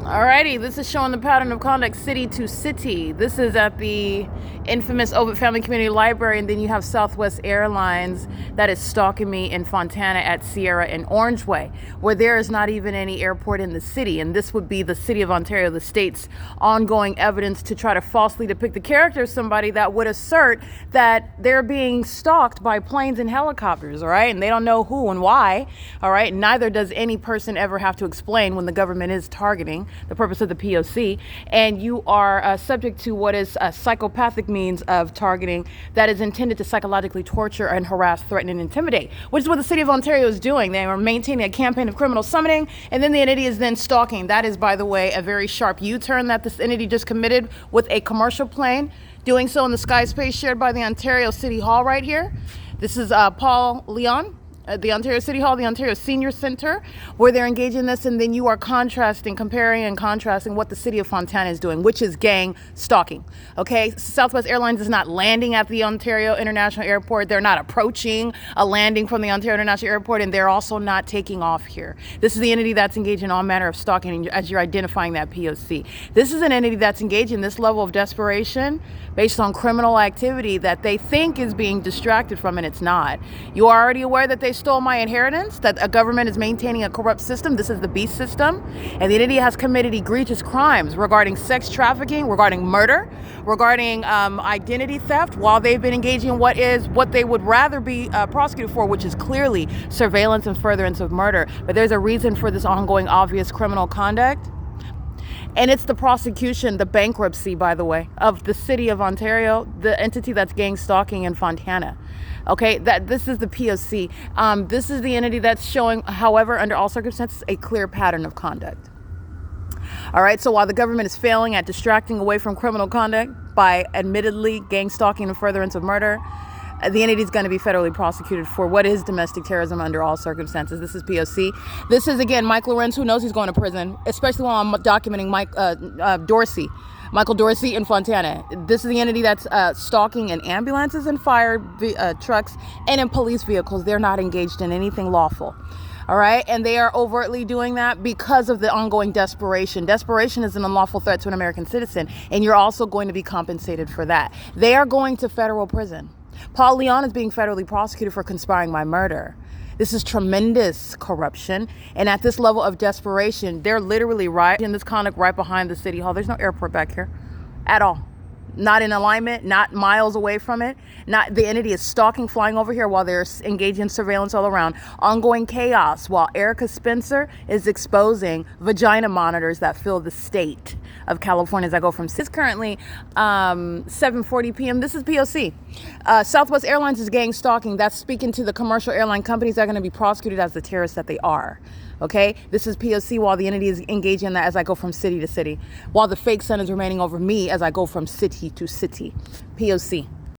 Alrighty, this is showing the pattern of conduct city to city. This is at the infamous OVITT Family Community Library, and then you have Southwest Airlines that is stalking me in Fontana at Sierra and Orangeway, where there is not even any airport in the city. And this would be the city of Ontario, the state's ongoing evidence to try to falsely depict the character of somebody that would assert that they're being stalked by planes and helicopters, all right? And they don't know who and why, all right? Neither does any person ever have to explain when the government is targeting the purpose of the P.O.C. And you are subject to what is a psychopathic means of targeting that is intended to psychologically torture and harass, threaten, and intimidate, which is what the city of Ontario is doing. They are maintaining a campaign of criminal summoning, and then the entity is then stalking. That is, by the way, a very sharp U-turn that this entity just committed with a commercial plane, doing so in the sky space shared by the Ontario City Hall right here. This is Paul Leon, the Ontario City Hall, the Ontario Senior Center, where they're engaging in this, and then you are comparing and contrasting what the city of Fontana is doing, which is gang stalking. Okay, Southwest Airlines is not landing at the Ontario International Airport. They're not approaching a landing from the Ontario International Airport, and they're also not taking off here. This is the entity that's engaged in all manner of stalking as you're identifying that POC. This is an entity that's engaged in this level of desperation based on criminal activity that they think is being distracted from, and it's not. You are already aware that they stole my inheritance, that a government is maintaining a corrupt system. This is the beast system, and the entity has committed egregious crimes regarding sex trafficking, regarding murder, regarding identity theft, while they've been engaging in what they would rather be prosecuted for, which is clearly surveillance and furtherance of murder. But there's a reason for this ongoing obvious criminal conduct, and it's the prosecution, the bankruptcy, by the way, of the city of Ontario, the entity that's gang stalking in Fontana. Okay, that this is the P.O.C. This is the entity that's showing, however, under all circumstances, a clear pattern of conduct. All right, so while the government is failing at distracting away from criminal conduct by admittedly gang stalking and furtherance of murder, the entity is going to be federally prosecuted for what is domestic terrorism under all circumstances. This is P.O.C. This is, again, Mike Lorenz, who knows he's going to prison, especially while I'm documenting Michael Dorsey in Fontana. This is the entity that's stalking in ambulances and fire trucks and in police vehicles. They're not engaged in anything lawful. All right, and they are overtly doing that because of the ongoing desperation. Desperation is an unlawful threat to an American citizen, and you're also going to be compensated for that. They are going to federal prison. Paul Leon is being federally prosecuted for conspiring my murder. This is tremendous corruption, and at this level of desperation, they're literally right in this conduct right behind the city hall. There's no airport back here at all. Not in alignment, not miles away from it. Not the entity is stalking, flying over here while they're engaged in surveillance all around. Ongoing chaos while Erica Spencer is exposing vagina monitors that fill the state of California as I go from it's currently 7:40 p.m. This is P.O.C. Southwest Airlines is gang stalking. That's speaking to the commercial airline companies that are going to be prosecuted as the terrorists that they are. Okay, this is P.O.C. while the entity is engaging in that as I go from city to city, while the fake sun is remaining over me as I go from city to city. P.O.C.